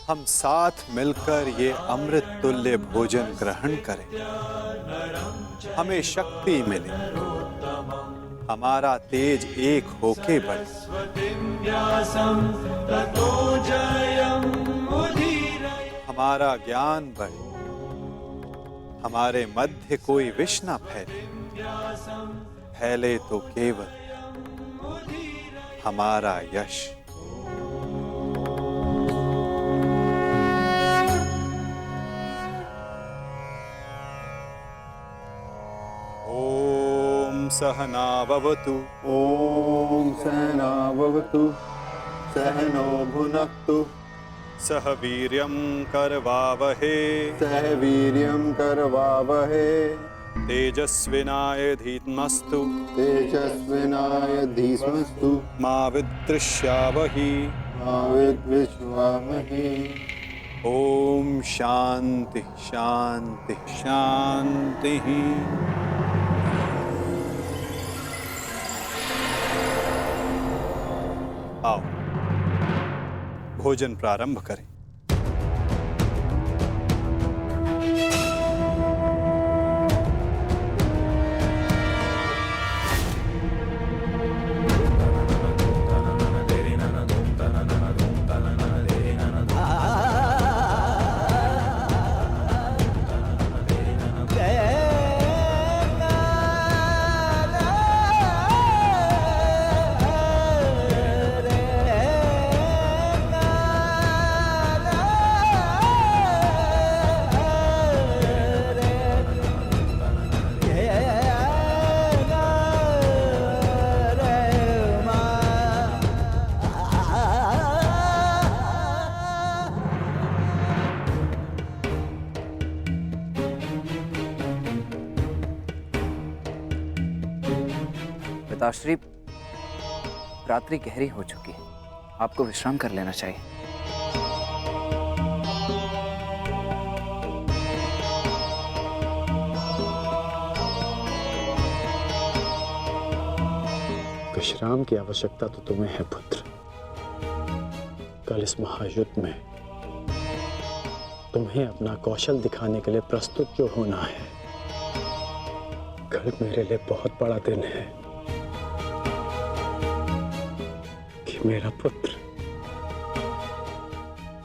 हम साथ मिलकर ये अमृत तुल्य भोजन ग्रहण करें, हमें शक्ति मिले, हमारा तेज एक होके बढ़े। हमारा ज्ञान बढ़े, हमारे मध्य कोई विष न फैले, फैले तो केवल हमारा यश। ओम सहना भवतु। ओम सहना भवतु। सहनो भुनक्तु। सह वीर्यं करवावहे। सह वीर्यं करवावहे। तेजस्विनाय धीमस्तु। तेजस्विनाय धीमस्तु। मा विद्विषावहि। मा विद्विषावहि। ओम शांति शांति शांति। आओ भोजन प्रारंभ करें। पिताश्री, रात्रि गहरी हो चुकी है, आपको विश्राम कर लेना चाहिए। विश्राम की आवश्यकता तो तुम्हें है पुत्र। कल इस महायुद्ध में तुम्हें अपना कौशल दिखाने के लिए प्रस्तुत जो होना है। कल मेरे लिए बहुत बड़ा दिन है कि मेरा पुत्र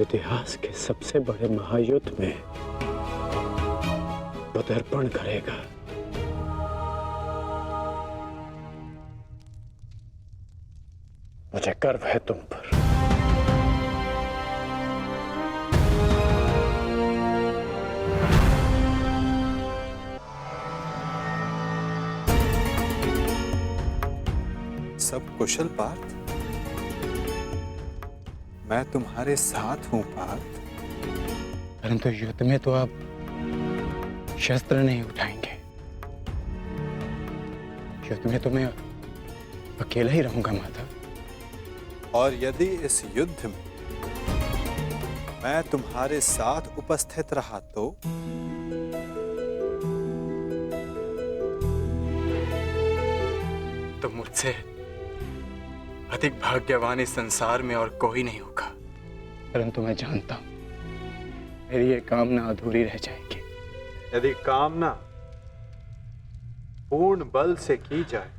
इतिहास के सबसे बड़े महायुद्ध में पदार्पण करेगा। मुझे गर्व है तुम पर। सब कुशल पार्थ? मैं तुम्हारे साथ हूं पार्थ। परंतु युद्ध में तो आप शस्त्र नहीं उठाएंगे। युद्ध में तो मैं अकेला ही रहूंगा माता। और यदि इस युद्ध में मैं तुम्हारे साथ उपस्थित रहा तो मुझसे अधिक भाग्यवान इस संसार में और कोई नहीं होगा। परंतु मैं जानता हूं मेरी ये कामना अधूरी रह जाएगी। यदि कामना पूर्ण बल से की जाए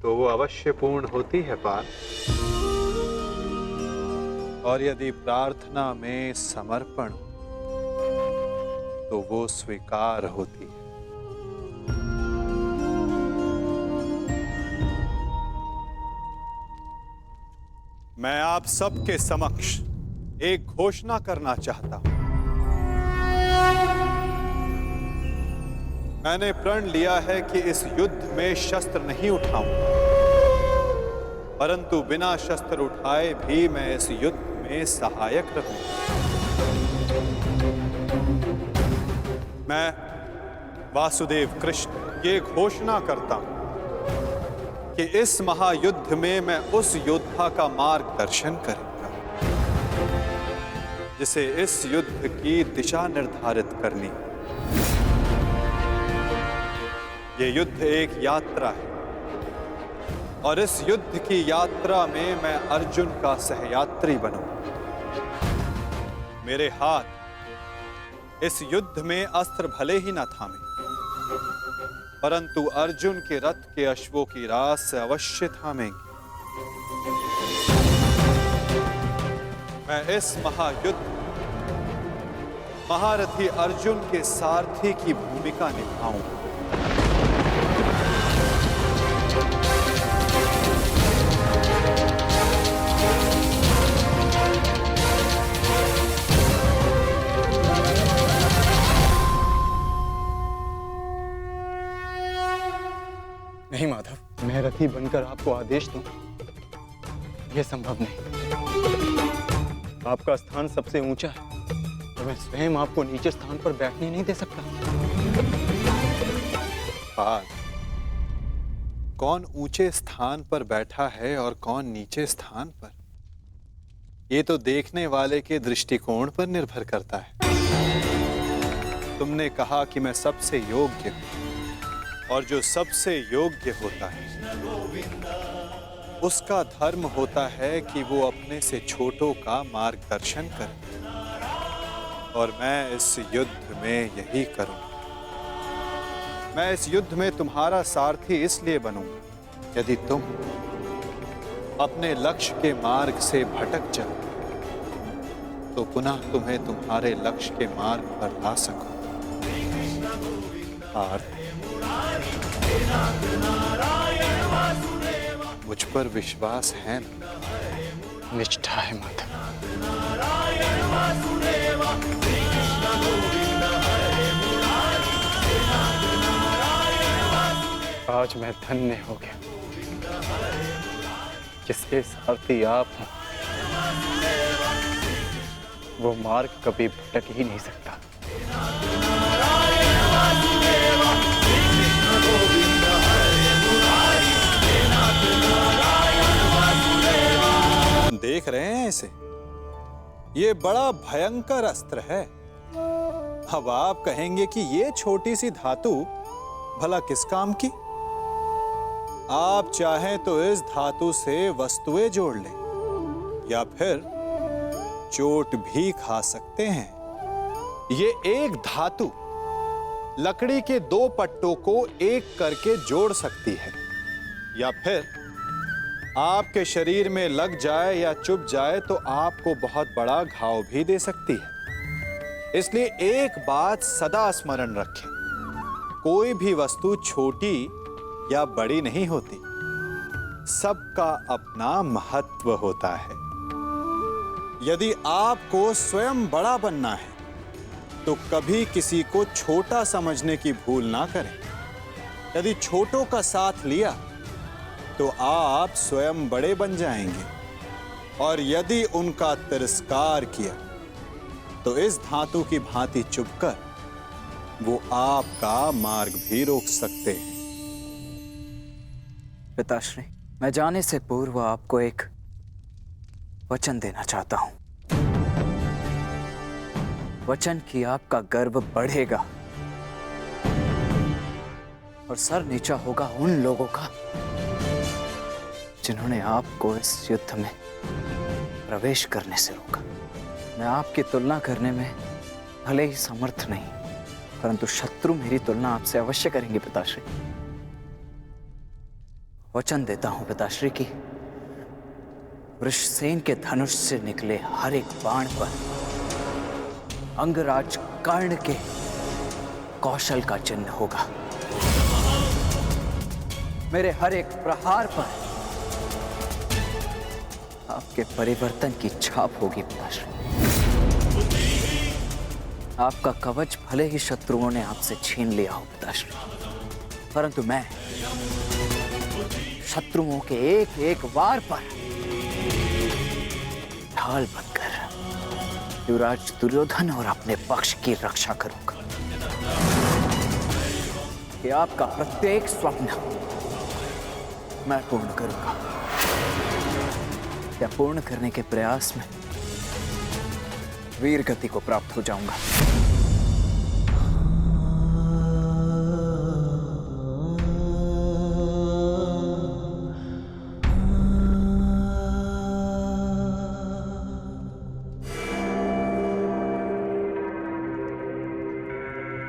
तो वो अवश्य पूर्ण होती है पार्थ। और यदि प्रार्थना में समर्पण तो वो स्वीकार होती है। मैं आप सबके समक्ष एक घोषणा करना चाहता हूं। मैंने प्रण लिया है कि इस युद्ध में शस्त्र नहीं उठाऊंगा, परंतु बिना शस्त्र उठाए भी मैं इस युद्ध में सहायक रहूंगा। मैं वासुदेव कृष्ण ये घोषणा करता हूं कि इस महायुद्ध में मैं उस योद्धा का मार्गदर्शन करूंगा जिसे इस युद्ध की दिशा निर्धारित करनी। ये युद्ध एक यात्रा है और इस युद्ध की यात्रा में मैं अर्जुन का सहयात्री बनूंगा। मेरे हाथ इस युद्ध में अस्त्र भले ही न थामे, परंतु अर्जुन के रथ के अश्वों की रास से अवश्य थामेंगे। मैं इस महायुद्ध महारथी अर्जुन के सारथी की भूमिका निभाऊंगा। नहीं माधव, मैं रथी बनकर आपको आदेश दूं, यह संभव नहीं। आपका स्थान सबसे ऊंचा है, तो मैं स्वयं आपको नीचे स्थान पर बैठने नहीं दे सकता। कौन ऊंचे स्थान पर बैठा है और कौन नीचे स्थान पर, ये तो देखने वाले के दृष्टिकोण पर निर्भर करता है। तुमने कहा कि मैं सबसे योग्य हूं, और जो सबसे योग्य होता है उसका धर्म होता है कि वो अपने से छोटों का मार्गदर्शन करे, और मैं इस युद्ध में यही करूंगा। मैं इस युद्ध में तुम्हारा सारथी इसलिए बनूंगा, यदि तुम अपने लक्ष्य के मार्ग से भटक जाओ तो पुनः तुम्हें तुम्हारे लक्ष्य के मार्ग पर ला सकूं। मुझ पर विश्वास है ना? निष्ठा है माधव। आज मैं धन्य हो गया, जिसके सारथी आप हैं, वो मार्ग कभी भटक ही नहीं सकता। देख रहे हैं इसे? ये बड़ा भयंकर अस्त्र है। अब आप कहेंगे कि ये छोटी सी धातु भला किस काम की? आप चाहें तो इस धातु से वस्तुएं जोड़ लें, या फिर चोट भी खा सकते हैं। ये एक धातु लकड़ी के दो पट्टों को एक करके जोड़ सकती है, या फिर आपके शरीर में लग जाए या चुभ जाए तो आपको बहुत बड़ा घाव भी दे सकती है। इसलिए एक बात सदा स्मरण रखें, कोई भी वस्तु छोटी या बड़ी नहीं होती, सबका अपना महत्व होता है। यदि आपको स्वयं बड़ा बनना है तो कभी किसी को छोटा समझने की भूल ना करें। यदि छोटों का साथ लिया तो आप स्वयं बड़े बन जाएंगे, और यदि उनका तिरस्कार किया तो इस धातु की भांति चुभकर वो आपका मार्ग भी रोक सकते हैं। पिताश्री, मैं जाने से पूर्व आपको एक वचन देना चाहता हूं। वचन कि आपका गर्व बढ़ेगा और सर नीचा होगा उन लोगों का जिन्होंने आपको इस युद्ध में प्रवेश करने से रोका। मैं आपकी तुलना करने में भले ही समर्थ नहीं, परंतु शत्रु मेरी तुलना आपसे अवश्य करेंगे पिताश्री। वचन देता हूं पिताश्री की वृषसेन के धनुष से निकले हर एक बाण पर अंगराज कर्ण के कौशल का चिन्ह होगा। मेरे हर एक प्रहार पर आपके परिवर्तन की छाप होगी पिताश्री। आपका कवच भले ही शत्रुओं ने आपसे छीन लिया हो पिताश्री, परंतु मैं शत्रुओं के एक एक वार पर ढाल बनकर युवराज दुर्योधन और अपने पक्ष की रक्षा करूंगा। कि आपका प्रत्येक स्वप्न मैं पूर्ण करूंगा। या पूर्ण करने के प्रयास में वीर गति को प्राप्त हो जाऊंगा।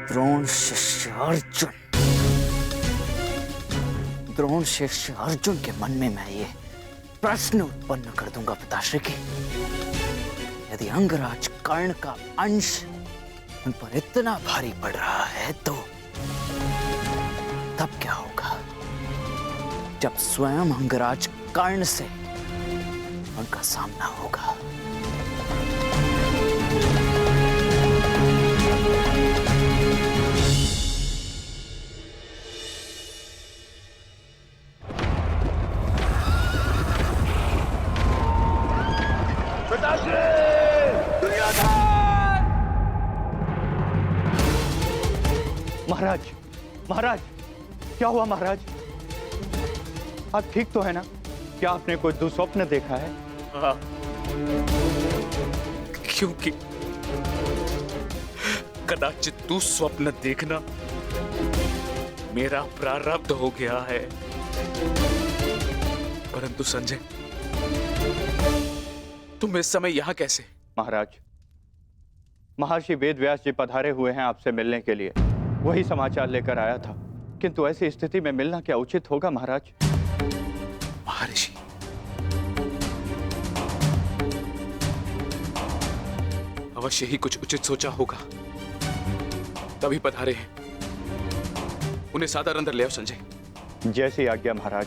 द्रोण शिष्य अर्जुन, द्रोण शिष्य अर्जुन के मन में मैं ये प्रश्न उत्पन्न कर दूंगा पिताश्री की, यदि अंगराज कर्ण का अंश उन पर इतना भारी पड़ रहा है तो तब क्या होगा जब स्वयं अंगराज कर्ण से उनका सामना होगा। महाराज, महाराज, क्या हुआ महाराज? आप ठीक तो है ना? क्या आपने कोई दुस्वप्न देखा है? हाँ, क्योंकि कदाचित तू स्वप्न देखना मेरा प्रारब्ध हो गया है। परंतु संजय, तुम इस समय यहां कैसे? महाराज, महर्षि वेदव्यास जी पधारे हुए हैं आपसे मिलने के लिए, वही समाचार लेकर आया था। किंतु ऐसी स्थिति में मिलना क्या उचित होगा महाराज? महर्षि, अवश्य ही कुछ उचित सोचा होगा, तभी पधारे हैं। उन्हें सादर अंदर ले आओ संजय। जैसी आज्ञा महाराज।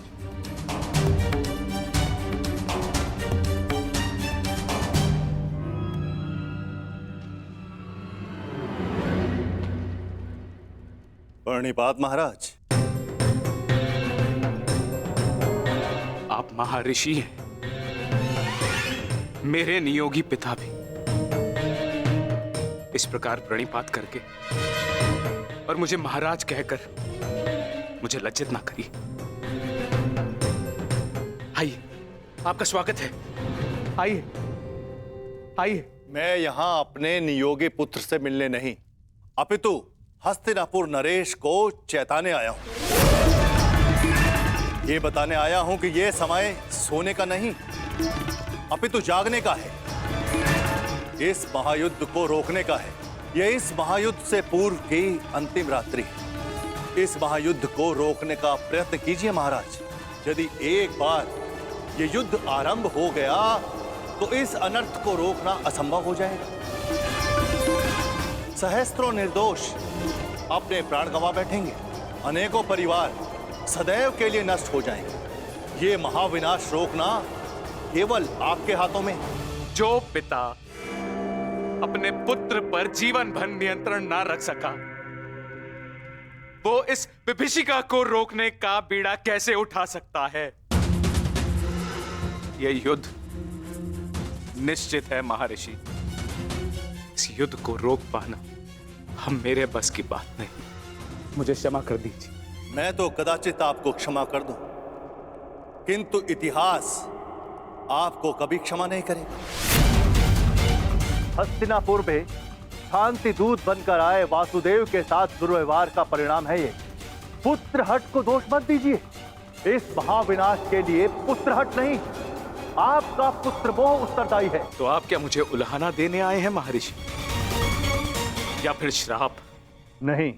प्रणिपात महाराज। आप महर्षि हैं, मेरे नियोगी पिता भी। इस प्रकार प्रणिपात करके और मुझे महाराज कहकर मुझे लज्जित ना करिए। आइए, आपका स्वागत है। आइए, आइए। मैं यहां अपने नियोगी पुत्र से मिलने नहीं, अपितु हस्तिनापुर नरेश को चेताने आया हूं। ये बताने आया हूं कि ये समय सोने का नहीं, अपितु जागने का है। इस महायुद्ध को रोकने का है। यह इस महायुद्ध से पूर्व की अंतिम रात्रि है। इस महायुद्ध को रोकने का प्रयत्न कीजिए महाराज। यदि एक बार ये युद्ध आरंभ हो गया तो इस अनर्थ को रोकना असंभव हो जाएगा। सहस्त्रों निर्दोष अपने प्राण गंवा बैठेंगे, अनेकों परिवार सदैव के लिए नष्ट हो जाएंगे। ये महाविनाश रोकना केवल आपके हाथों में। जो पिता अपने पुत्र पर जीवन भर नियंत्रण ना रख सका, वो इस विभीषिका को रोकने का बीड़ा कैसे उठा सकता है? यह युद्ध निश्चित है महर्षि। इस युद्ध को रोक पाना हम मेरे बस की बात नहीं। मुझे क्षमा कर दीजिए। मैं तो कदाचित आपको क्षमा कर दूं, किंतु इतिहास आपको कभी क्षमा नहीं करेगा। हस्तिनापुर में शांति दूत बनकर आए वासुदेव के साथ दुर्व्यवहार का परिणाम है ये। पुत्रहट को दोष मत दीजिए। इस महाविनाश के लिए पुत्रहट नहीं, आपका पुत्र मोह उत्तरदायी है। तो आप क्या मुझे उल्हाना देने आए हैं महर्षि, या फिर श्राप? नहीं,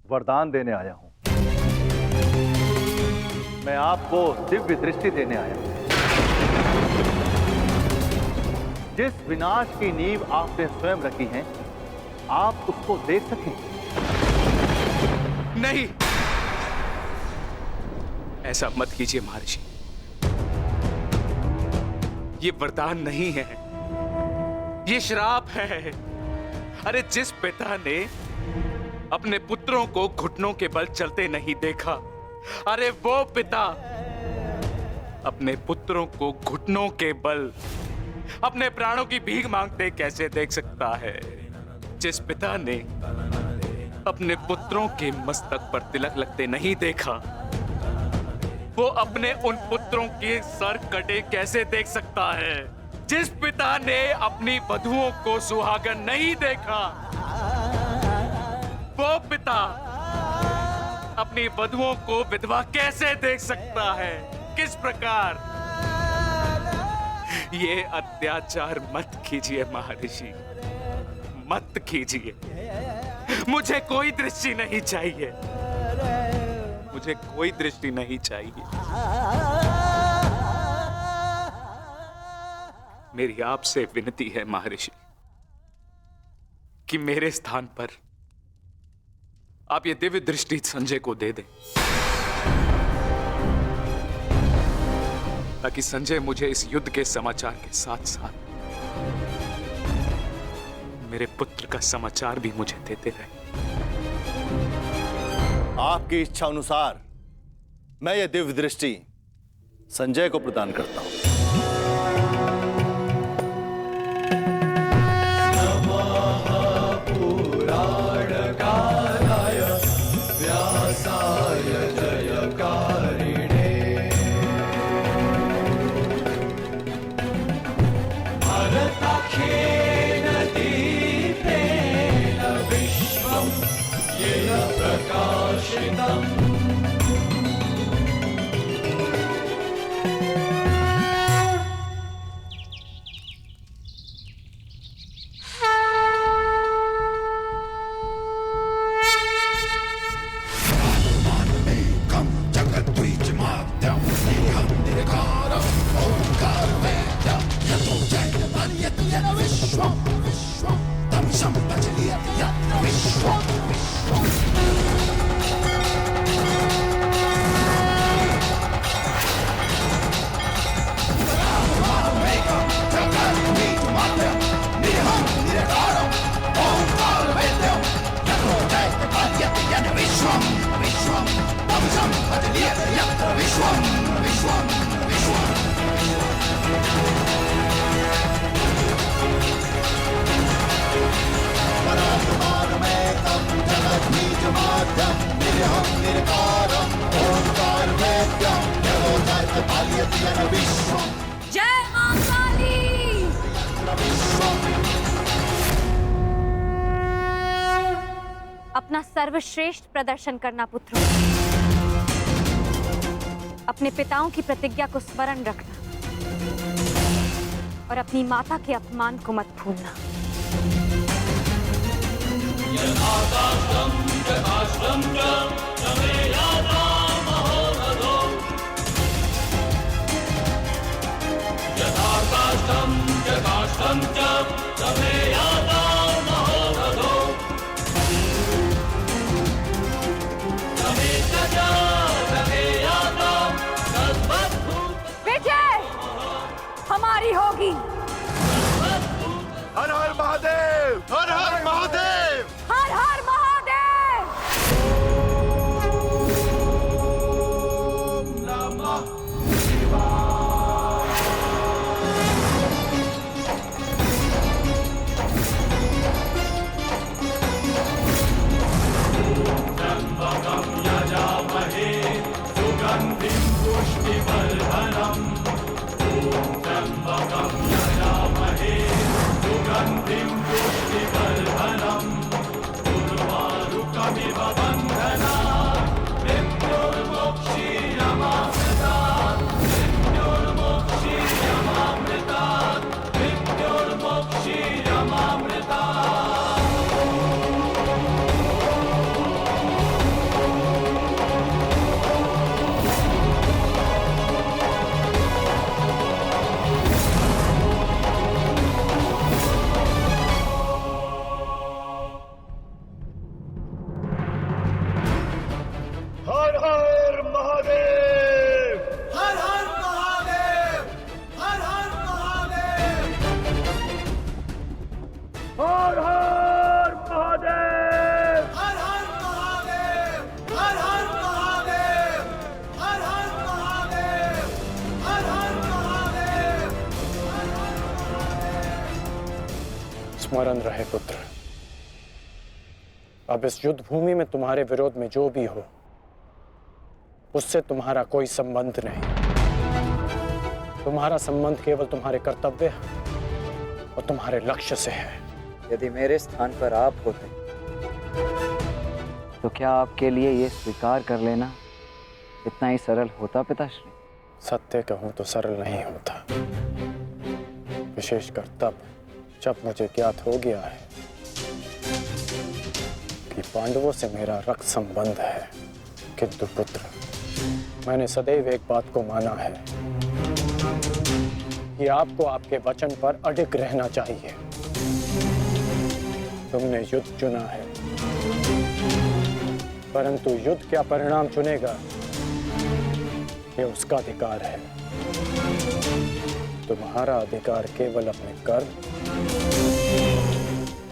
वरदान देने आया हूं। मैं आपको दिव्य दृष्टि देने आया हूं। जिस विनाश की नींव आपने स्वयं रखी है, आप उसको देख सकें। नहीं, ऐसा मत कीजिए महर्षि। ये वरदान नहीं है, ये श्राप है। अरे जिस पिता ने अपने पुत्रों को घुटनों के बल चलते नहीं देखा, अरे वो पिता अपने पुत्रों को घुटनों के बल अपने प्राणों की भीख मांगते कैसे देख सकता है? जिस पिता ने अपने पुत्रों के मस्तक पर तिलक लगते नहीं देखा, वो अपने उन पुत्रों के सर कटे कैसे देख सकता है? जिस पिता ने अपनी वधुओं को सुहागन नहीं देखा, वो पिता अपनी वधुओं को विधवा कैसे देख सकता है? किस प्रकार? ये अत्याचार मत कीजिए महर्षि, मत कीजिए। मुझे कोई दृष्टि नहीं चाहिए, मुझे कोई दृष्टि नहीं चाहिए। मेरी आपसे विनती है महर्षि कि मेरे स्थान पर आप ये दिव्य दृष्टि संजय को दे दें, ताकि संजय मुझे इस युद्ध के समाचार के साथ साथ मेरे पुत्र का समाचार भी मुझे देते रहे। आपकी इच्छा अनुसार मैं ये दिव्य दृष्टि संजय को प्रदान करता हूं। जय मां काली। अपना सर्वश्रेष्ठ प्रदर्शन करना पुत्रों, अपने पिताओं की प्रतिज्ञा को स्मरण रखना और अपनी माता के अपमान को मत भूलना। विजय हमारी होगी। हर हर महादेव, हर हर महादेव, हर हर महादेव। हर हर महादेव, हर हर महादेव, हर हर महादेव, हर हर महादेव, हर हर महादेव, हर हर महादेव, हर हर महादेव, हर हर महादेव। स्मरण रहे पुत्र, अब इस युद्ध भूमि में तुम्हारे विरोध में जो भी हो उससे तुम्हारा कोई संबंध नहीं। तुम्हारा संबंध केवल तुम्हारे कर्तव्य और तुम्हारे लक्ष्य से है। यदि मेरे स्थान पर आप होते तो क्या आपके लिए ये स्वीकार कर लेना इतना ही सरल होता पिताश्री? सत्य कहूं तो सरल नहीं होता, विशेषकर तब जब मुझे ज्ञात हो गया है कि पांडवों से मेरा रक्त संबंध है, किंतु पुत्र, मैंने सदैव एक बात को माना है कि आपको आपके वचन पर अडिग रहना चाहिए। तुमने युद्ध चुना है, परंतु युद्ध क्या परिणाम चुनेगा, ये उसका अधिकार है। तुम्हारा अधिकार केवल अपने कर्म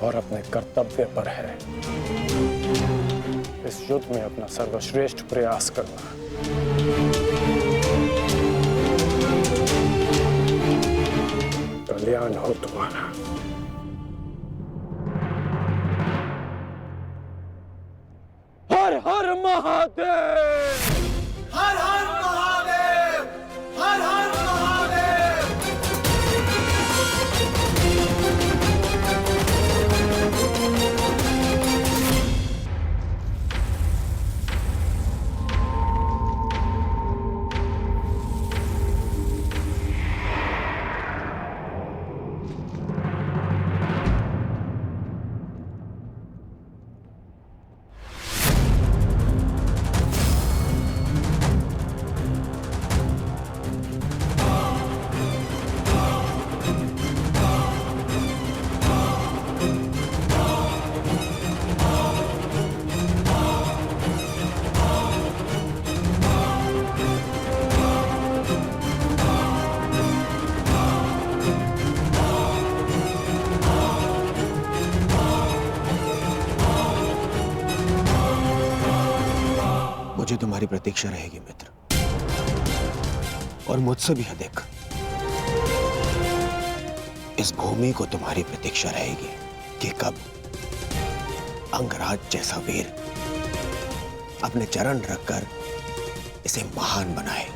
और अपने कर्तव्य पर है। इस युद्ध में अपना सर्वश्रेष्ठ प्रयास करना। कल्याण हो तुम्हारा। हर हर महादेव! हर हर महादेव! हर हर महादेव! मुझे तुम्हारी प्रतीक्षा रहेगी मित्र, और मुझसे भी अधिक इस भूमि को तुम्हारी प्रतीक्षा रहेगी कि कब अंगराज जैसा वीर अपने चरण रखकर इसे महान बनाए।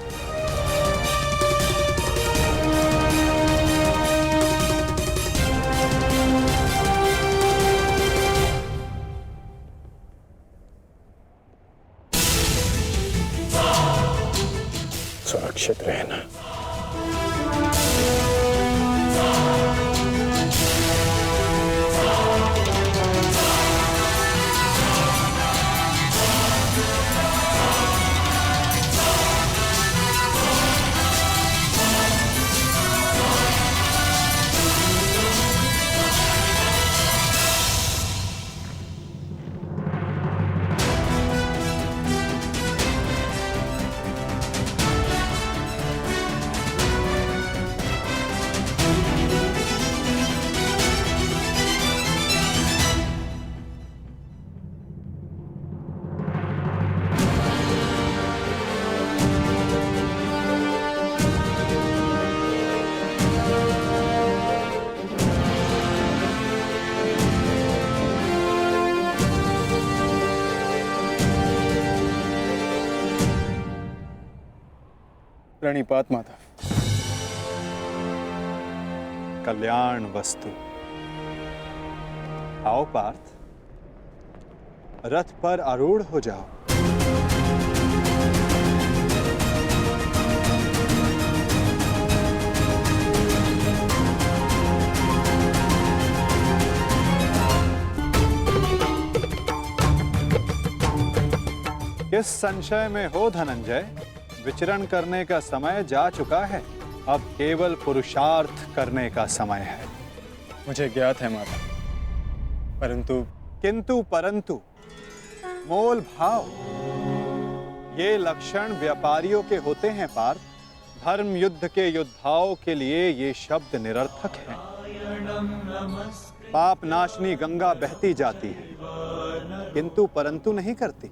सुरक्षित रहना। प्रणिपात माता। कल्याण वस्तु। आओ पार्थ, रथ पर आरूढ़ हो जाओ। किस संशय में हो धनंजय, विचरण करने का समय जा चुका है, अब केवल पुरुषार्थ करने का समय है। मुझे ज्ञात है माता, परंतु किंतु परंतु, मोल भाव, ये लक्षण व्यापारियों के होते हैं पार्थ। धर्म युद्ध के योद्धाओं के लिए ये शब्द निरर्थक हैं। पाप नाशनी गंगा बहती जाती है, किंतु परंतु नहीं करती।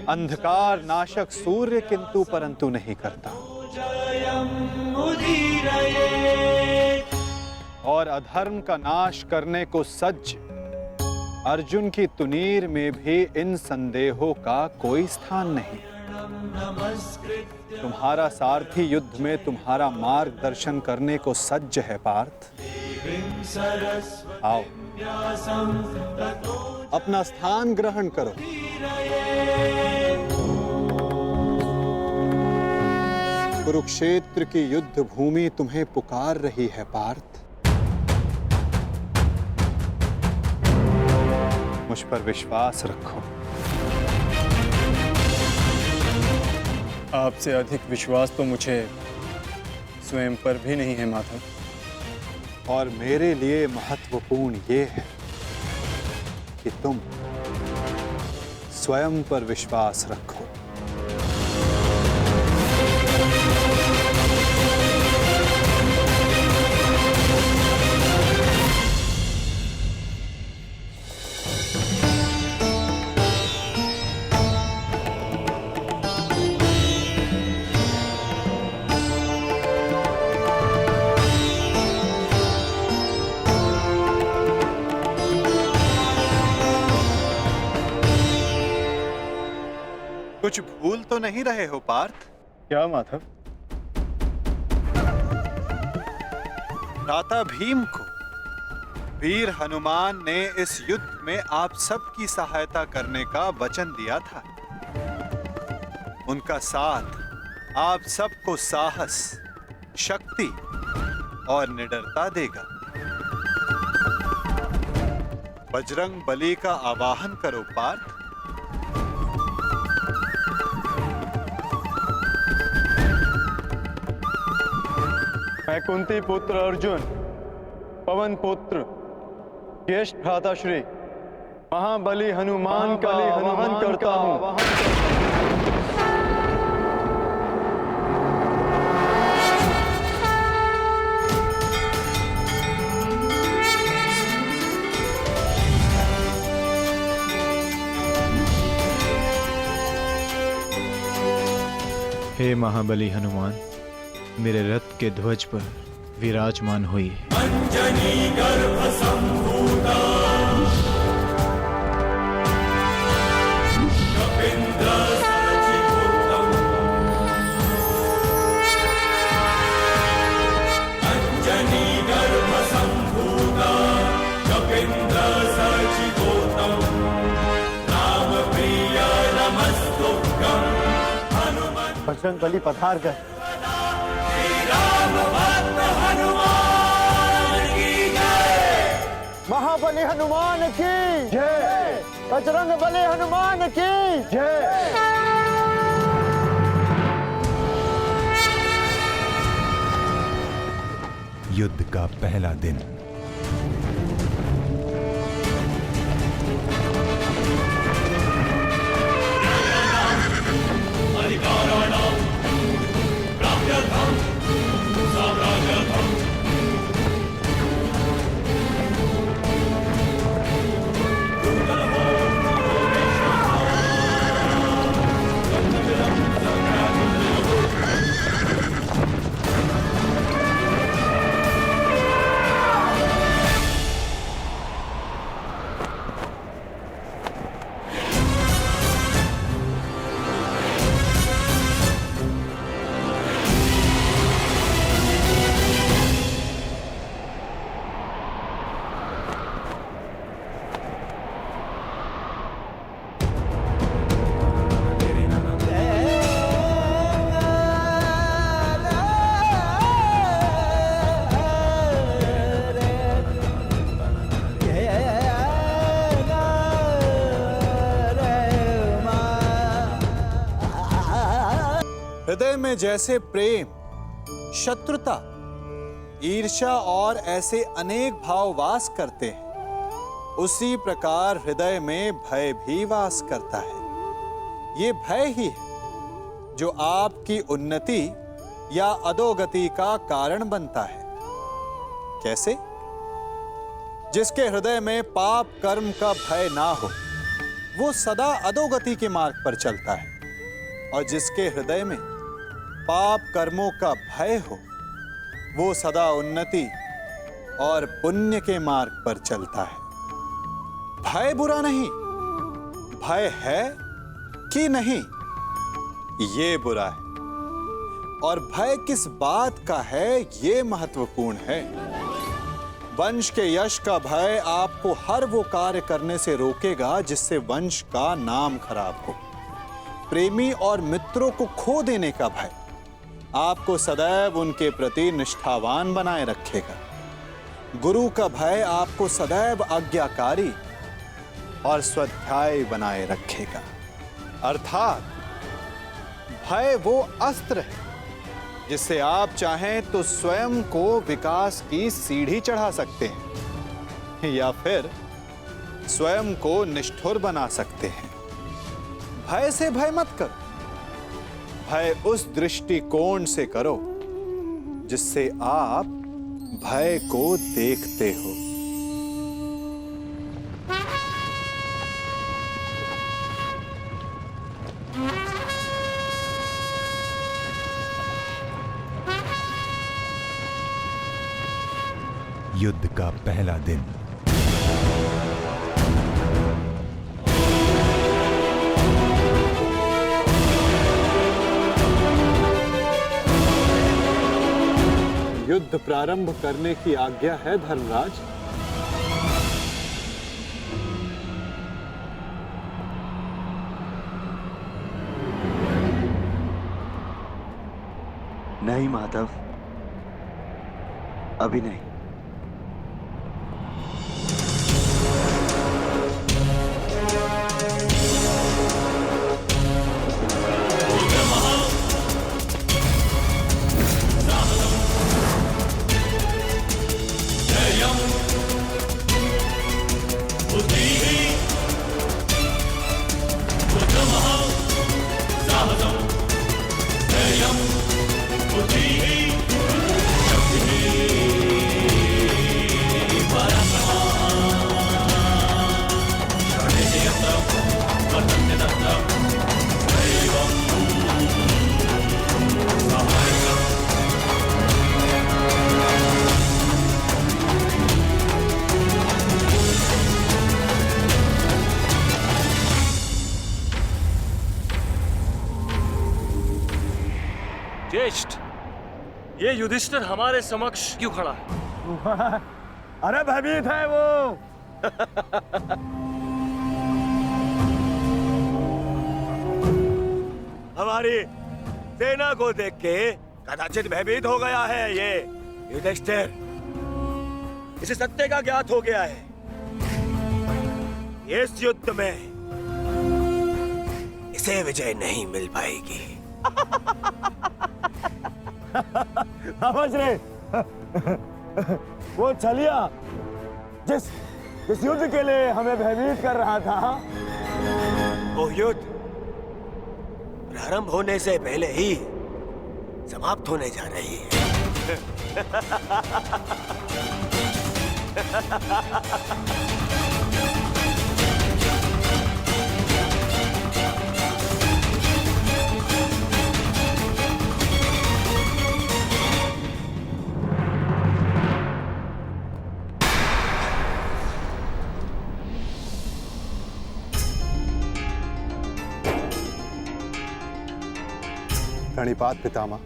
अंधकार नाशक सूर्य किंतु परंतु नहीं करता। और अधर्म का नाश करने को सज्ज अर्जुन की तुनीर में भी इन संदेहों का कोई स्थान नहीं। तुम्हारा सारथी युद्ध में तुम्हारा मार्गदर्शन करने को सज्ज है पार्थ। आओ, अपना स्थान ग्रहण करो। कुरुक्षेत्र की युद्ध भूमि तुम्हें पुकार रही है पार्थ। मुझ पर विश्वास रखो। आपसे अधिक विश्वास तो मुझे स्वयं पर भी नहीं है माधव। और मेरे लिए महत्वपूर्ण ये है कि तुम स्वयं पर विश्वास रखो। कुछ भूल तो नहीं रहे हो पार्थ? क्या माधव? भ्राता भीम को वीर हनुमान ने इस युद्ध में आप सबकी सहायता करने का वचन दिया था। उनका साथ आप सबको साहस, शक्ति और निडरता देगा। बजरंग बली का आवाहन करो पार्थ। मैं कुंती पुत्र अर्जुन, पवन पुत्र, ज्येष्ठ भ्राताश्री महाबली हनुमान का आवाहन करता हूँ। हे महाबली हनुमान, मेरे रथ के ध्वज पर विराजमान होइए। अंजनी गर्भ संभूता कपिंद्र सचिवोत्तम, अंजनी गर्भ संभूता कपिंद्र सचिवोत्तम, राम प्रिय नमस्तुभ्यं। बजरंग बली पधार गए। महाबली हनुमान की जय। बजरंग बली हनुमान की जय। युद्ध का पहला दिन। हृदय में जैसे प्रेम, शत्रुता, ईर्ष्या और ऐसे अनेक भाव वास करते हैं, उसी प्रकार हृदय में भय भी वास करता है। ये भय ही है जो आपकी उन्नति या अधोगति का कारण बनता है। कैसे? जिसके हृदय में पाप कर्म का भय ना हो, वो सदा अधोगति के मार्ग पर चलता है, और जिसके हृदय में पाप कर्मों का भय हो, वो सदा उन्नति और पुण्य के मार्ग पर चलता है। भय बुरा नहीं, भय है कि नहीं, ये बुरा है। और भय किस बात का है, ये महत्वपूर्ण है। वंश के यश का भय आपको हर वो कार्य करने से रोकेगा जिससे वंश का नाम खराब हो। प्रेमी और मित्रों को खो देने का भय आपको सदैव उनके प्रति निष्ठावान बनाए रखेगा। गुरु का भय आपको सदैव आज्ञाकारी और स्वाध्याय बनाए रखेगा। अर्थात भय वो अस्त्र है जिससे आप चाहें तो स्वयं को विकास की सीढ़ी चढ़ा सकते हैं या फिर स्वयं को निष्ठुर बना सकते हैं। भय से भय मत करो, भय उस दृष्टिकोण से करो जिससे आप भय को देखते हो। युद्ध का पहला दिन। युद्ध प्रारंभ करने की आज्ञा है धर्मराज। नहीं माधव, अभी नहीं। ज्येष्ठ, ये युधिष्ठिर हमारे समक्ष क्यों खड़ा है? अरे भयभीत है वो। हमारी सेना को देख के कदाचित भयभीत हो गया है ये युधिष्ठिर। इसे सत्य का ज्ञात हो गया है। इस युद्ध में इसे विजय नहीं मिल पाएगी। समझ रहे? वो छलिया जिस युद्ध के लिए हमें भयभीत कर रहा था, वो युद्ध प्रारंभ होने से पहले ही समाप्त होने जा रही है। प्रणिपात पितामह।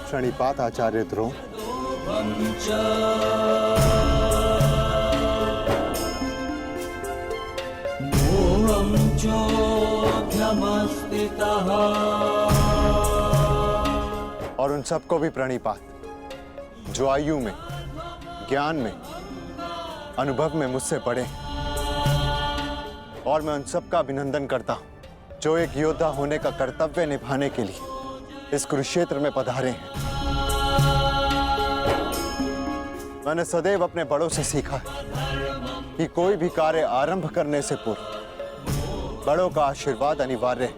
प्रणिपात आचार्य द्रोण। और उन सबको भी प्रणिपात जो आयु में, ज्ञान में, अनुभव में मुझसे बड़े। और मैं उन सबका अभिनंदन करता हूं जो एक योद्धा होने का कर्तव्य निभाने के लिए इस कुरुक्षेत्र में पधारे हैं। मैंने सदैव अपने बड़ों से सीखा है कि कोई भी कार्य आरंभ करने से पूर्व बड़ों का आशीर्वाद अनिवार्य है।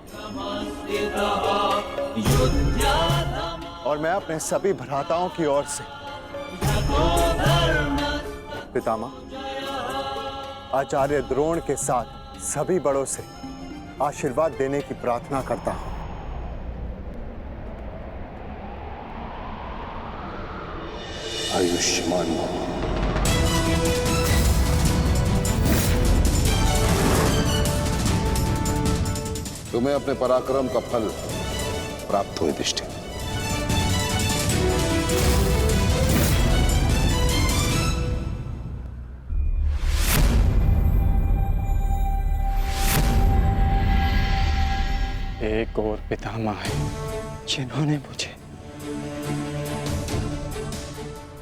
और मैं अपने सभी भ्राताओं की ओर से पितामह आचार्य द्रोण के साथ सभी बड़ों से आशीर्वाद देने की प्रार्थना करता हूं। आयुष्मान तुम्हें अपने पराक्रम का फल प्राप्त हो युधिष्ठिर। एक और पितामह है जिन्होंने मुझे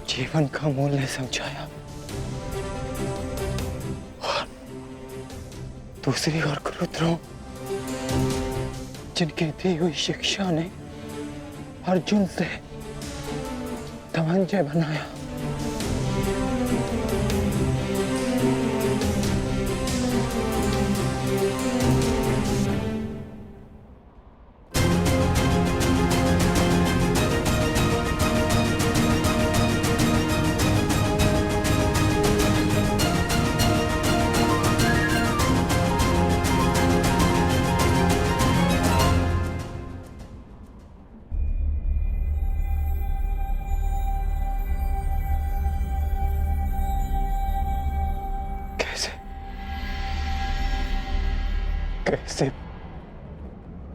जीवन का मूल्य समझाया। दूसरी ओर क्रुद्धरों जिनके दी हुई शिक्षा ने अर्जुन से धनंजय बनाया।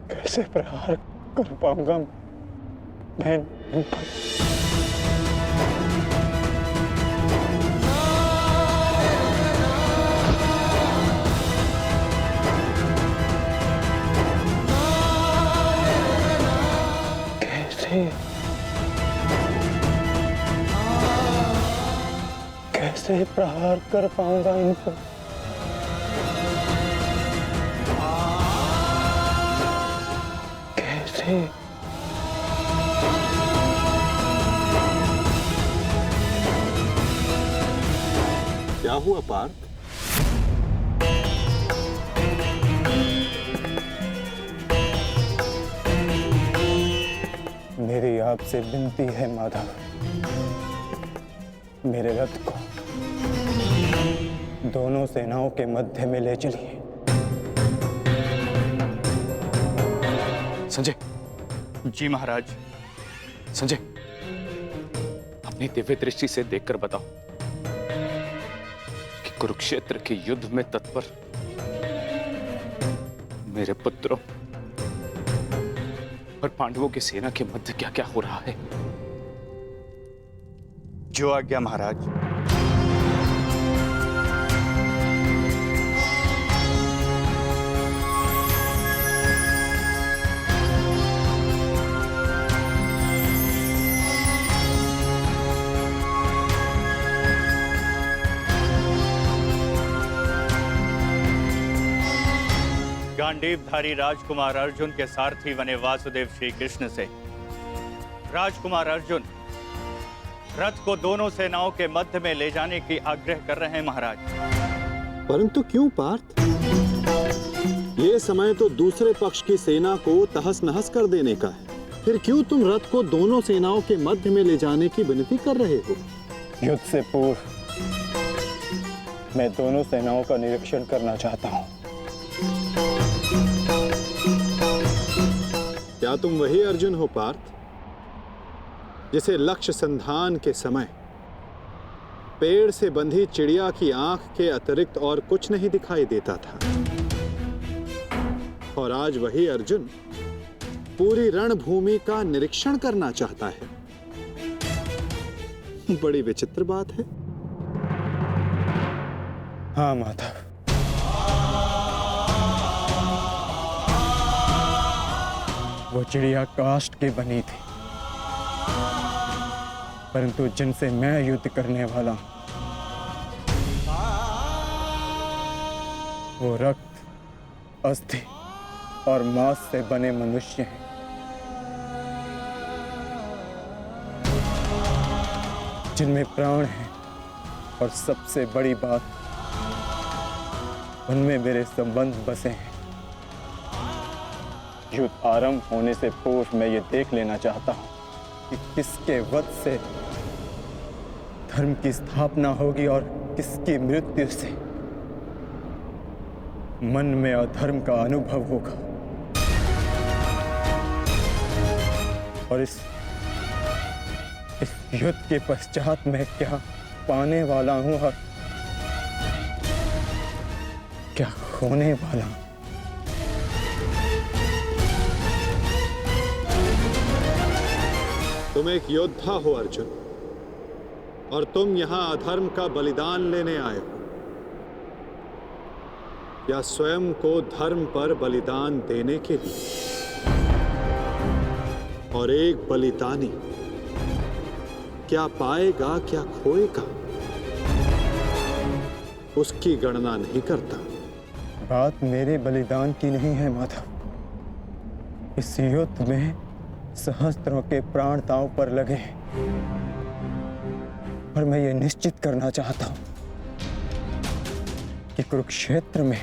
कैसे प्रहार कर पाऊंगा मैं इन पर? कैसे प्रहार कर पाऊंगा इन पर? क्या हुआ पार्थ? मेरी आपसे विनती है माधव, मेरे रथ को दोनों सेनाओं के मध्य में ले चलिए। संजय। जी महाराज। संजय, अपनी दिव्य दृष्टि से देखकर बताओ कि कुरुक्षेत्र के युद्ध में तत्पर मेरे पुत्रों और पांडवों की सेना के मध्य क्या क्या हो रहा है। जो आज्ञा महाराज। गांडीवधारी राजकुमार अर्जुन के सारथी बने वासुदेव श्री कृष्ण से राजकुमार अर्जुन रथ को दोनों सेनाओं के मध्य में ले जाने की आग्रह कर रहे हैं महाराज। परंतु क्यों पार्थ? ये समय तो दूसरे पक्ष की सेना को तहस नहस कर देने का है, फिर क्यों तुम रथ को दोनों सेनाओं के मध्य में ले जाने की विनती कर रहे हो? युद्ध से पूर्व मैं दोनों सेनाओं का निरीक्षण करना चाहता हूं। क्या तुम वही अर्जुन हो पार्थ, जिसे लक्ष्य संधान के समय पेड़ से बंधी चिड़िया की आंख के अतिरिक्त और कुछ नहीं दिखाई देता था, और आज वही अर्जुन पूरी रणभूमि का निरीक्षण करना चाहता है? बड़ी विचित्र बात है। हाँ माधव, वो चिड़िया काष्ठ की बनी थी, परंतु जिनसे मैं युद्ध करने वाला हूं वो रक्त, अस्थि और मांस से बने मनुष्य हैं। जिनमें प्राण है, और सबसे बड़ी बात, उनमें मेरे संबंध बसे हैं। युद्ध आरंभ होने से पूर्व मैं ये देख लेना चाहता हूं कि किसके वध से धर्म की स्थापना होगी और किसकी मृत्यु से मन में अधर्म का अनुभव होगा। और इस युद्ध के पश्चात मैं क्या पाने वाला हूं और क्या खोने वाला हूं। तुम एक योद्धा हो अर्जुन, और तुम यहां अधर्म का बलिदान लेने आए हो, या स्वयं को धर्म पर बलिदान देने के लिए? और एक बलिदानी क्या पाएगा क्या खोएगा, उसकी गणना नहीं करता। बात मेरे बलिदान की नहीं है माधव। इस युद्ध में सहस्त्रों के प्राण दांव पर लगे और मैं ये निश्चित करना चाहता हूं कि कुरुक्षेत्र में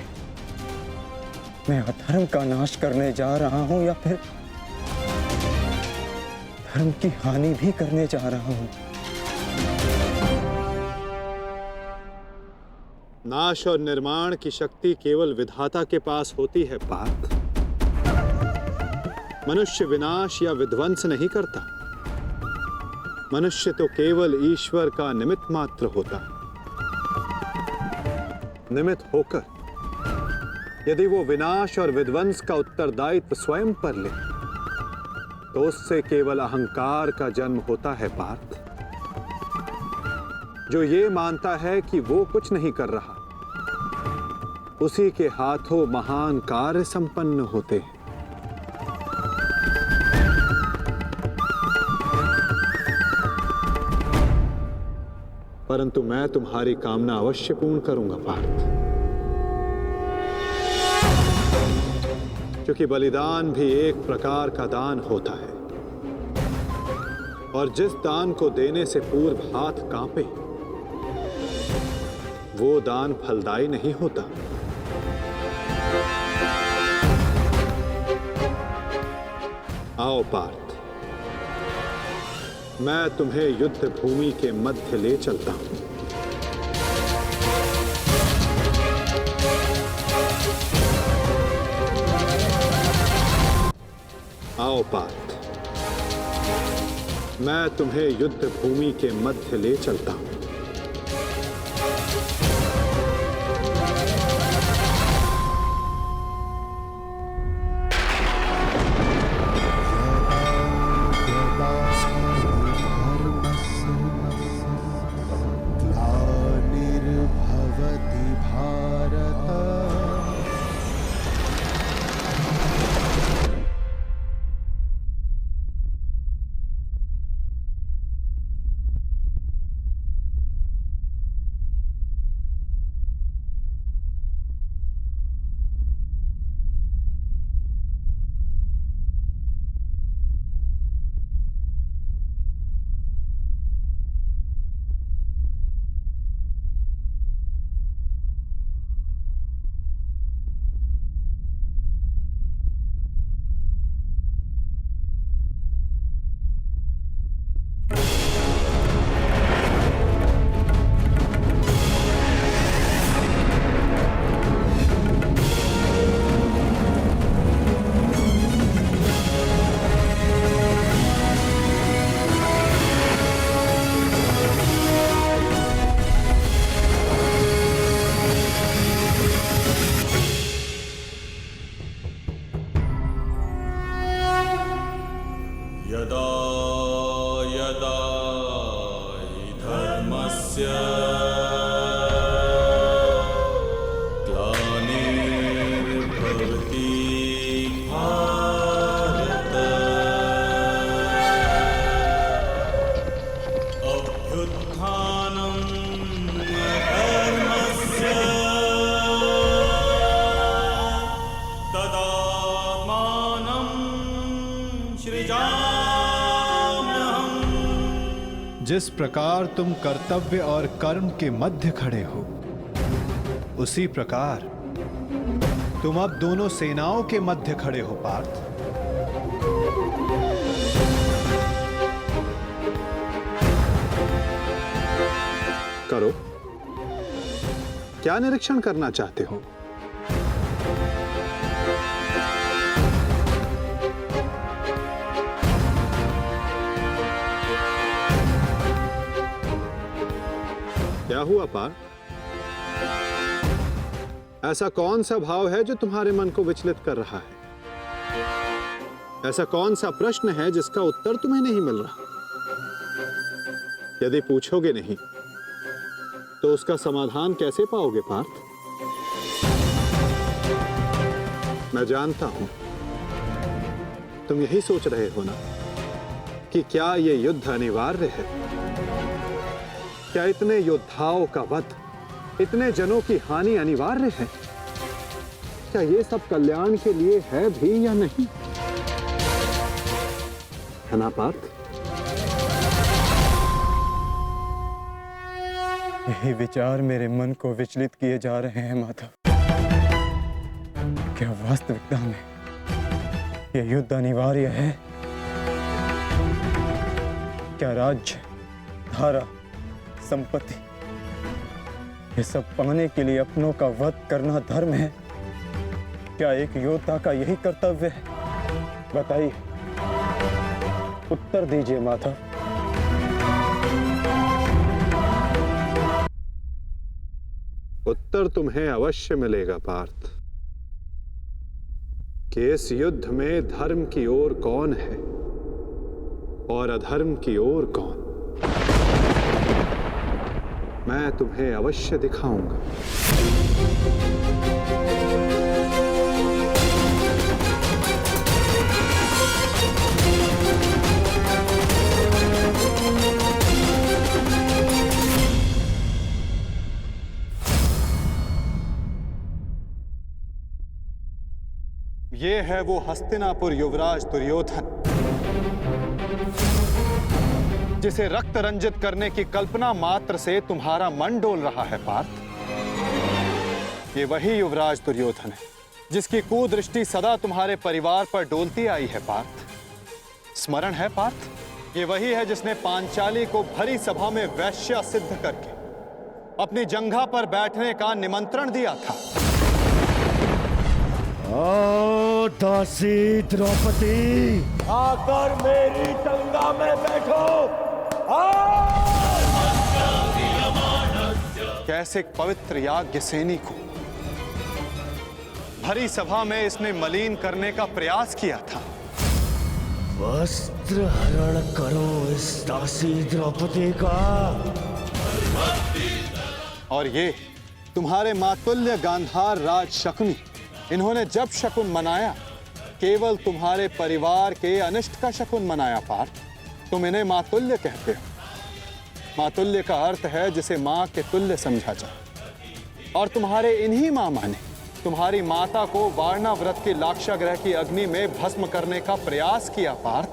मैं अधर्म का नाश करने जा रहा हूं या फिर धर्म की हानि भी करने जा रहा हूं। नाश और निर्माण की शक्ति केवल विधाता के पास होती है पार्थ। मनुष्य विनाश या विध्वंस नहीं करता। मनुष्य तो केवल ईश्वर का निमित्त मात्र होता है। निमित्त होकर यदि वो विनाश और विध्वंस का उत्तरदायित्व स्वयं पर ले तो उससे केवल अहंकार का जन्म होता है पार्थ, जो ये मानता है कि वो कुछ नहीं कर रहा। उसी के हाथों महान कार्य संपन्न होते हैं। परंतु मैं तुम्हारी कामना अवश्य पूर्ण करूंगा पार्थ, क्योंकि बलिदान भी एक प्रकार का दान होता है और जिस दान को देने से पूर्व हाथ कांपे वो दान फलदायी नहीं होता। आओ पार्थ, मैं तुम्हें युद्ध भूमि के मध्य ले चलता हूं। आओ पार्थ, मैं तुम्हें युद्ध भूमि के मध्य ले चलता हूं। यदा यदा हि धर्मस्य ग्लानिर्भवति भारत अभ्युत्थानं धर्मस्य तदात्मानं सृजाम्यहम्। जिस प्रकार तुम कर्तव्य और कर्म के मध्य खड़े हो, उसी प्रकार तुम अब दोनों सेनाओं के मध्य खड़े हो पार्थ। करो, क्या निरीक्षण करना चाहते हो? क्या हुआ पार्थ? ऐसा कौन सा भाव है जो तुम्हारे मन को विचलित कर रहा है? ऐसा कौन सा प्रश्न है जिसका उत्तर तुम्हें नहीं मिल रहा? यदि पूछोगे नहीं तो उसका समाधान कैसे पाओगे पार्थ? मैं जानता हूं तुम यही सोच रहे हो ना कि क्या यह युद्ध अनिवार्य है? क्या इतने योद्धाओं का वध, इतने जनों की हानि अनिवार्य है? क्या ये सब कल्याण के लिए है भी या नहीं? है ना पार्थ? यही विचार मेरे मन को विचलित किए जा रहे हैं माधव। क्या वास्तविकता में यह युद्ध अनिवार्य है? क्या राज्य, धारा, संपत्ति, ये सब पाने के लिए अपनों का वध करना धर्म है? क्या एक योद्धा का यही कर्तव्य है? बताइए, उत्तर दीजिए माधव। उत्तर तुम्हें अवश्य मिलेगा पार्थ कि इस युद्ध में धर्म की ओर कौन है और अधर्म की ओर कौन। मैं तुम्हें अवश्य दिखाऊंगा। ये है वो हस्तिनापुर युवराज दुर्योधन, जिसे रक्त रंजित करने की कल्पना मात्र से तुम्हारा मन डोल रहा है पार्थ। ये वही युवराज दुर्योधन है जिसकी कुदृष्टि सदा तुम्हारे परिवार पर डोलती आई है पार्थ। स्मरण है पार्थ? ये वही है जिसने पांचाली को भरी सभा में वैश्य सिद्ध करके अपनी जंघा पर बैठने का निमंत्रण दिया था। ओ दासी द्रौपदी, आकर मेरी जंगा में बैठो। कैसे एक पवित्र याज्ञ सैनी को भरी सभा में इसने मलिन करने का प्रयास किया था। वस्त्र हरण करो इस दासी द्रौपदी का। और ये तुम्हारे मातुल्य गांधार राज शकुनी, इन्होंने जब शकुन मनाया केवल तुम्हारे परिवार के अनिष्ट का शकुन मनाया पार्थ। तुम इन्हें मातुल्य कहते हो। मातुल्य का अर्थ है जिसे मां के तुल्य समझा जाए। और तुम्हारे इन्हीं मामा ने तुम्हारी माता को वारणा व्रत की लाक्षागृह की अग्नि में भस्म करने का प्रयास किया पार्थ।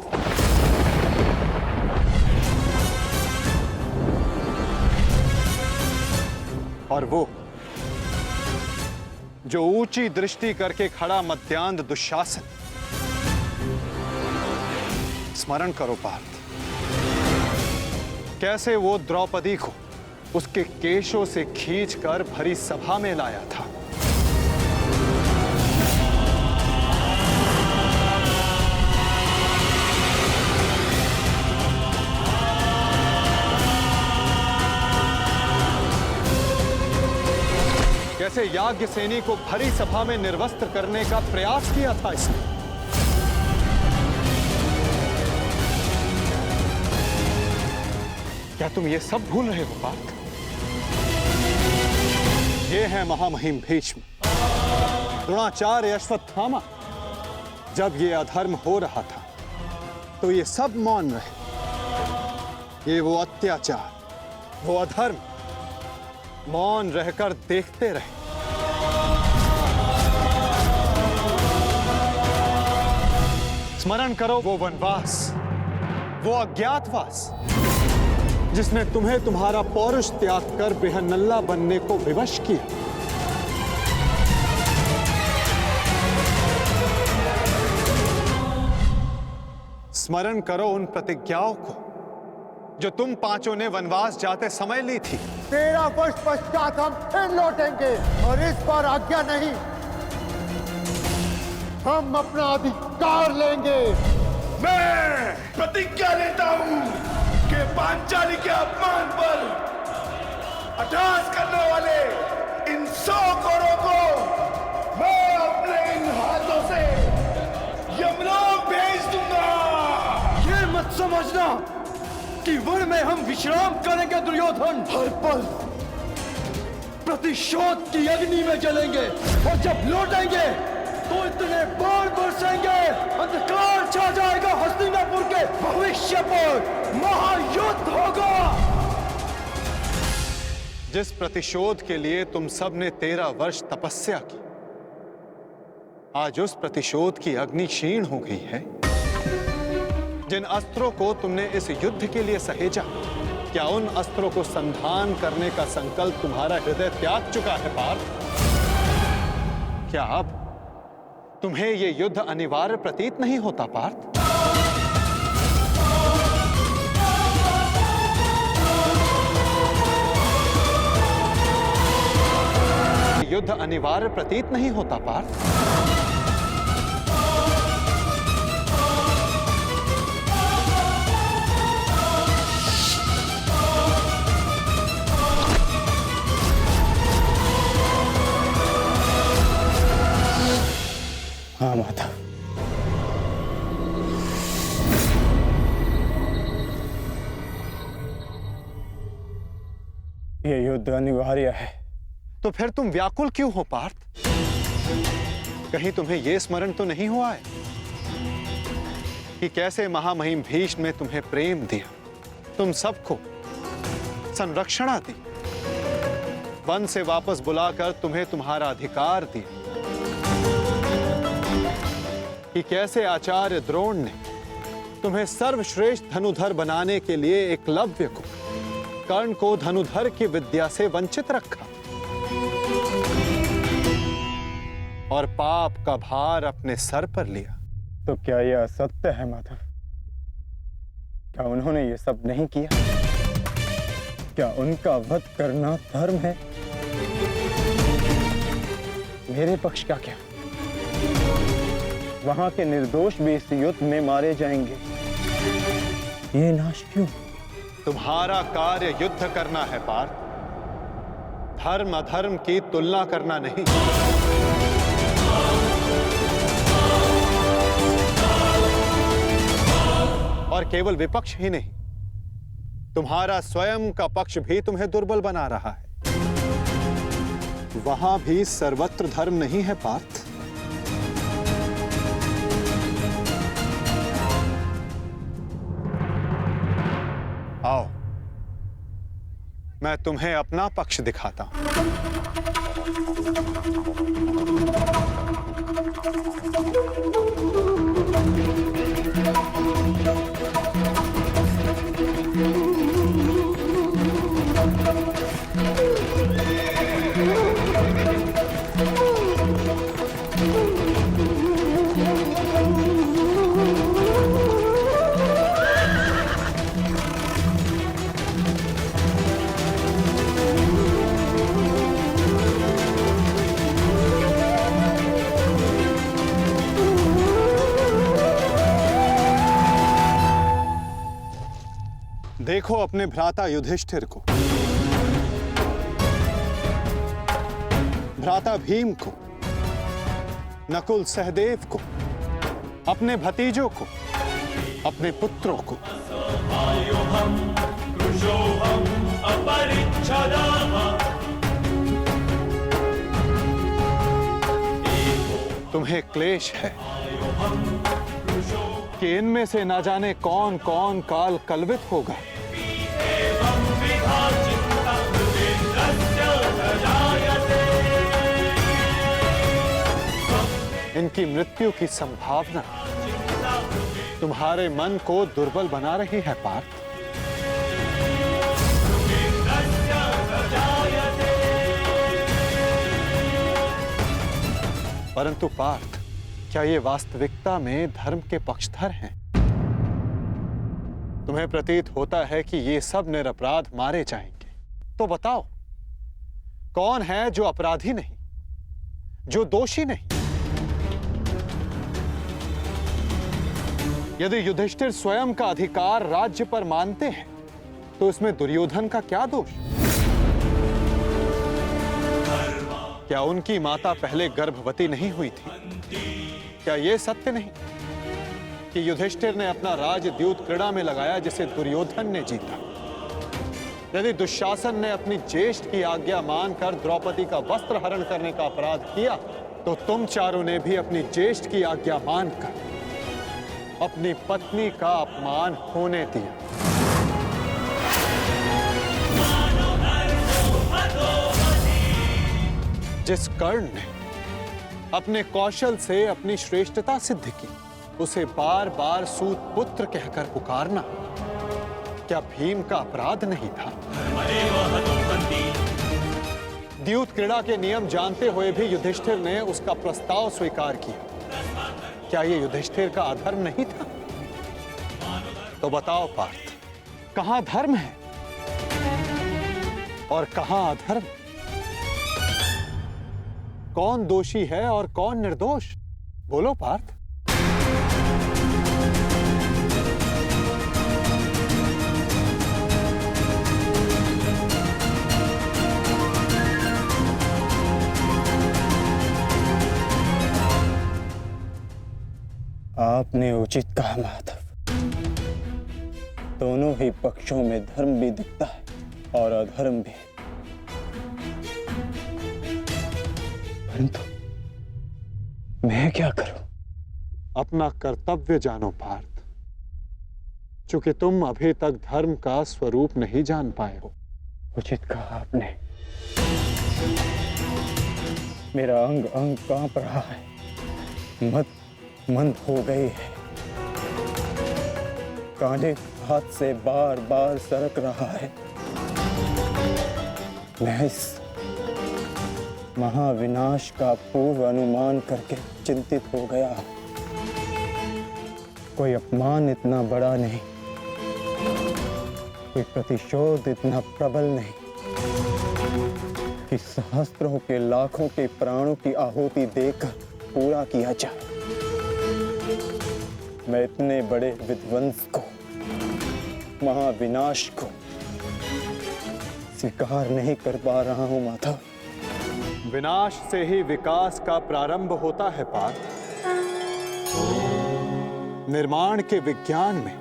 और वो जो ऊंची दृष्टि करके खड़ा मध्यांध दुशासन, स्मरण करो पार्थ, कैसे वो द्रौपदी को उसके केशों से खींचकर भरी सभा में लाया था। कैसे याज्ञ सैनी को भरी सभा में निर्वस्त्र करने का प्रयास किया था इसने। क्या तुम ये सब भूल रहे हो पार्थ? ये है महामहिम भीष्म, द्रोणाचार्य, अश्वत्थामा। जब ये अधर्म हो रहा था तो ये सब मौन रहे। ये वो अत्याचार, वो अधर्म मौन रहकर देखते रहे। स्मरण करो वो वनवास, वो अज्ञातवास, जिसने तुम्हें तुम्हारा पौरुष त्याग कर बेहनल्ला बनने को विवश किया। स्मरण करो उन प्रतिज्ञाओं को जो तुम पांचों ने वनवास जाते समय ली थी। 13 वर्ष पश्चात हम फिर लौटेंगे और इस बार आज्ञा नहीं, हम अपना अधिकार लेंगे। मैं प्रतिज्ञा लेता हूं कि पांचाली के अपमान पर अट्टहास करने वाले इन 100 कौरवों को मैं अपने इन हाथों से यमलोक भेज दूंगा। ये मत समझना कि वन में हम विश्राम करेंगे दुर्योधन। हर पल प्रतिशोध की अग्नि में जलेंगे और जब लौटेंगे तो इतने बाण बरसेंगे, अंधकार छा जाएगा हस्तिनापुर के भविष्य पर, महायुद्ध होगा। जिस प्रतिशोध के लिए तुम सब ने 13 वर्ष तपस्या की, आज उस प्रतिशोध की अग्नि क्षीण हो गई है। जिन अस्त्रों को तुमने इस युद्ध के लिए सहेजा, क्या उन अस्त्रों को संधान करने का संकल्प तुम्हारा हृदय त्याग चुका है पार्थ? क्या अब तुम्हें यह युद्ध अनिवार्य प्रतीत नहीं होता पार्थ? युद्ध अनिवार्य प्रतीत नहीं होता पार्थ? हाँ माता, ये युद्ध अनिवार्य है। तो फिर तुम व्याकुल क्यों हो पार्थ? कहीं तुम्हें यह स्मरण तो नहीं हुआ है कि कैसे महामहिम भीष्म ने तुम्हें प्रेम दिया, तुम सबको संरक्षणा दी, वन से वापस बुलाकर तुम्हें तुम्हारा अधिकार दिया, कि कैसे आचार्य द्रोण ने तुम्हें सर्वश्रेष्ठ धनुधर बनाने के लिए एकलव्य को, कर्ण को धनुधर की विद्या से वंचित रखा और पाप का भार अपने सर पर लिया। तो क्या यह असत्य है माधव? क्या उन्होंने ये सब नहीं किया? क्या उनका वध करना धर्म है? मेरे पक्ष का क्या? वहां के निर्दोष भी इस युद्ध में मारे जाएंगे। ये नाश क्यों? तुम्हारा कार्य युद्ध करना है पार्थ, धर्म अधर्म की तुलना करना नहीं। और केवल विपक्ष ही नहीं, तुम्हारा स्वयं का पक्ष भी तुम्हें दुर्बल बना रहा है। वहां भी सर्वत्र धर्म नहीं है पार्थ। आओ, मैं तुम्हें अपना पक्ष दिखाता हूं। देखो अपने भ्राता युधिष्ठिर को, भ्राता भीम को, नकुल सहदेव को, अपने भतीजों को, अपने पुत्रों को। तुम्हें क्लेश है कि इनमें से ना जाने कौन कौन काल कलवित होगा। इनकी मृत्यु की संभावना तुम्हारे मन को दुर्बल बना रही है पार्थ। परंतु पार्थ, क्या ये वास्तविकता में धर्म के पक्षधर हैं? तुम्हें प्रतीत होता है कि ये सब निरपराध मारे जाएंगे। तो बताओ, कौन है जो अपराधी नहीं, जो दोषी नहीं? यदि युधिष्ठिर स्वयं का अधिकार राज्य पर मानते हैं, तो इसमें दुर्योधन का क्या दोष? क्या उनकी माता पहले गर्भवती नहीं हुई थी? क्या यह सत्य नहीं कि युधिष्ठिर ने अपना राजद्यूत क्रीड़ा में लगाया जिसे दुर्योधन ने जीता? यदि दुशासन ने अपनी ज्येष्ठ की आज्ञा मानकर द्रौपदी का वस्त्र हरण करने का अपराध किया, तो तुम चारों ने भी अपनी ज्येष्ठ की आज्ञा मानकर अपनी पत्नी का अपमान होने दिया। जिस कर्ण ने अपने कौशल से अपनी श्रेष्ठता सिद्ध की, उसे बार बार सूत पुत्र कहकर पुकारना क्या भीम का अपराध नहीं था? द्यूत क्रीड़ा के नियम जानते हुए भी युधिष्ठिर ने उसका प्रस्ताव स्वीकार किया। क्या यह युधिष्ठिर का अधर्म नहीं था? तो बताओ पार्थ, कहां धर्म है और कहां अधर्म? कौन दोषी है और कौन निर्दोष? बोलो पार्थ। आपने उचित कहा माधव, दोनों ही पक्षों में धर्म भी दिखता है और अधर्म भी। परंतु मैं क्या करूं? अपना कर्तव्य जानो पार्थ, चूंकि तुम अभी तक धर्म का स्वरूप नहीं जान पाए हो। उचित कहा आपने। मेरा अंग अंग कांप रहा है, मंद हो गई है, कांधे हाथ से बार बार सरक रहा है। मैं इस महाविनाश का पूर्व अनुमान करके चिंतित हो गया। कोई अपमान इतना बड़ा नहीं, कोई प्रतिशोध इतना प्रबल नहीं कि सहस्त्रों के लाखों के प्राणों की आहुति देकर पूरा किया जाए। मैं इतने बड़े विध्वंस को, महाविनाश को स्वीकार नहीं कर पा रहा हूं माधव। विनाश से ही विकास का प्रारंभ होता है पार्थ। निर्माण के विज्ञान में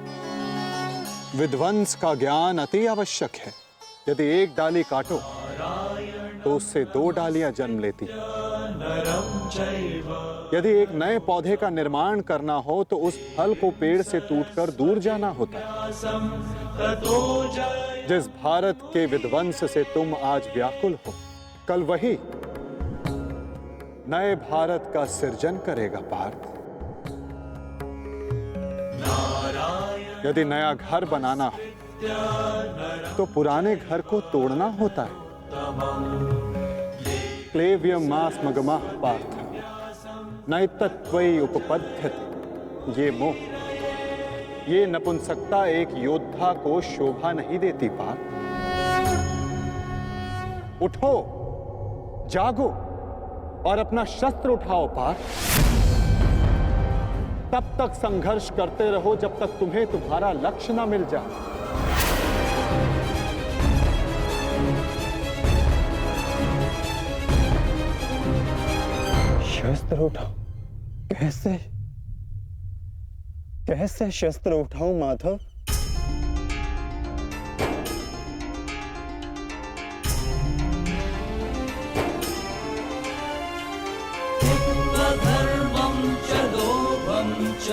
विध्वंस का ज्ञान अति आवश्यक है। यदि एक डाली काटो तो उससे दो डालियां जन्म लेती हैं। यदि एक नए पौधे का निर्माण करना हो तो उस फल को पेड़ से टूटकर दूर जाना होता है। जिस भारत के विध्वंस से तुम आज व्याकुल हो, कल वही नए भारत का सृजन करेगा पार्थ। यदि नया घर बनाना हो तो पुराने घर को तोड़ना होता है। क्लेव्यम मास मगमा पार्थ नैतत्वयि उपपद्यते। ये मोह, ये नपुंसकता एक योद्धा को शोभा नहीं देती पार्थ। उठो, जागो और अपना शस्त्र उठाओ पार्थ। तब तक संघर्ष करते रहो जब तक तुम्हें तुम्हारा लक्ष्य ना मिल जाए। शस्त्र उठाओ? कैसे कैसे शस्त्र उठाऊं माधव? धर्मं च लोभं च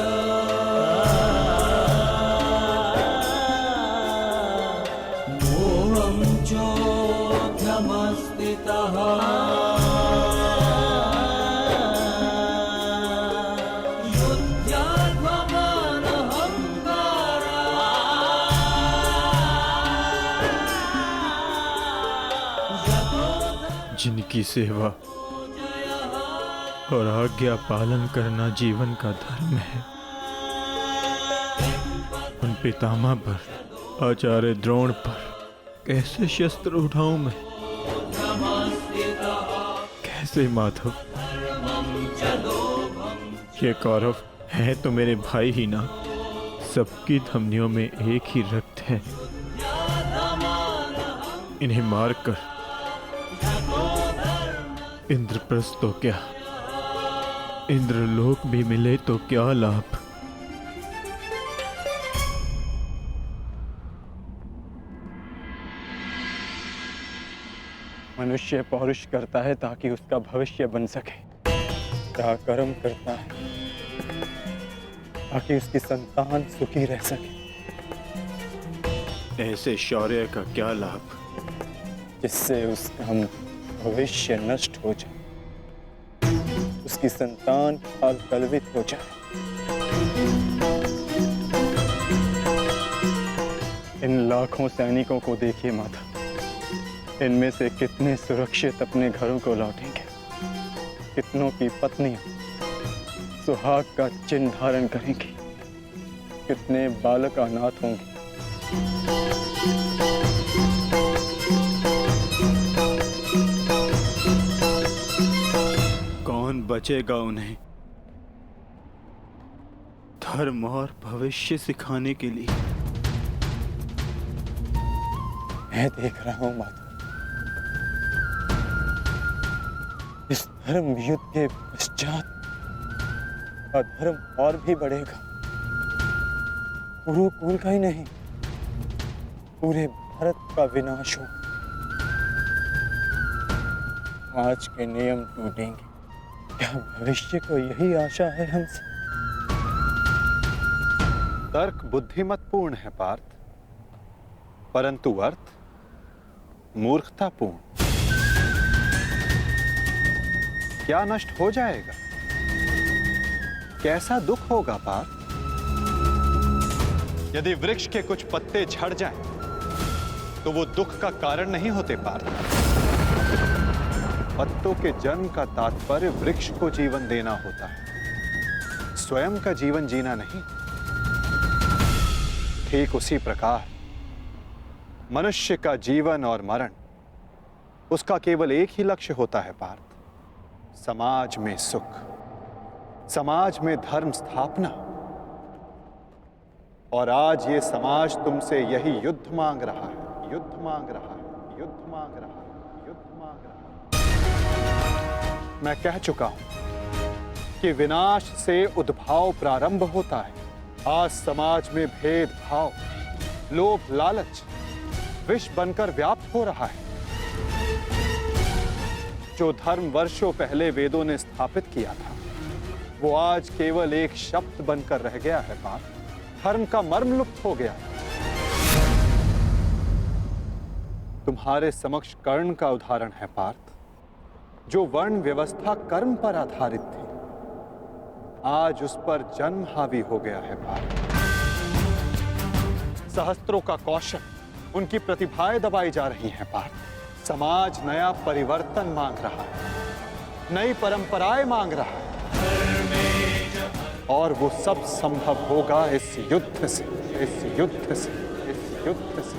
मोहं चोऽध्यमस्थितः जिनकी सेवा और आज्ञा पालन करना जीवन का धर्म है, उन पितामह पर, आचार्य द्रोण पर कैसे शस्त्र उठाऊं मैं? कैसे माधव? ये कौरव है तो मेरे भाई ही ना, सबकी धमनियों में एक ही रक्त है। इन्हें मारकर इंद्रप्रस्थ तो क्या, इंद्रलोक भी मिले तो क्या लाभ? मनुष्य पौरुष करता है ताकि उसका भविष्य बन सके, पराक्रम करता है ताकि उसकी संतान सुखी रह सके। ऐसे शौर्य का क्या लाभ जिससे उसका भविष्य नष्ट हो जाए, उसकी संतान काल कलवित हो जाए। इन लाखों सैनिकों को देखिए माता, इनमें से कितने सुरक्षित अपने घरों को लौटेंगे, कितनों की पत्नियां सुहाग का चिन्ह धारण करेंगी, कितने बालक अनाथ होंगे। कौन बचेगा उन्हें धर्म और भविष्य सिखाने के लिए? मैं देख रहा हूं माता, इस धर्म युद्ध के पश्चात अधर्म और भी बढ़ेगा। कुरुकुल का ही नहीं, पूरे भारत का विनाश हो। आज के नियम टूटेंगे, क्या भविष्य को यही आशा है हमसे? तर्क बुद्धिमतपूर्ण है पार्थ, परंतु अर्थ मूर्खतापूर्ण। क्या नष्ट हो जाएगा? कैसा दुख होगा पार्थ? यदि वृक्ष के कुछ पत्ते झड़ जाएं, तो वो दुख का कारण नहीं होते पार्थ। पत्तों के जन्म का तात्पर्य वृक्ष को जीवन देना होता है, स्वयं का जीवन जीना नहीं। ठीक उसी प्रकार मनुष्य का जीवन और मरण, उसका केवल एक ही लक्ष्य होता है पार्थ, समाज में सुख, समाज में धर्म स्थापना। और आज ये समाज तुमसे यही युद्ध मांग रहा है, युद्ध मांग रहा है, युद्ध मांग रहा है, युद्ध मांग रहा है। मैं कह चुका हूं कि विनाश से उद्भाव प्रारंभ होता है। आज समाज में भेदभाव, लोभ, लालच विष बनकर व्याप्त हो रहा है। जो धर्म वर्षों पहले वेदों ने स्थापित किया था, वो आज केवल एक शब्द बनकर रह गया है पार्थ। धर्म का मर्म लुप्त हो गया। तुम्हारे समक्ष कर्ण का उदाहरण है पार्थ, जो वर्ण व्यवस्था कर्म पर आधारित थी, आज उस पर जन्म हावी हो गया है पार्थ। सहस्त्रों का कौशल, उनकी प्रतिभाएं दबाई जा रही हैं पार्थ। समाज नया परिवर्तन मांग रहा है, नई परंपराएं मांग रहा है, और वो सब संभव होगा इस युद्ध से, इस युद्ध से, इस युद्ध से।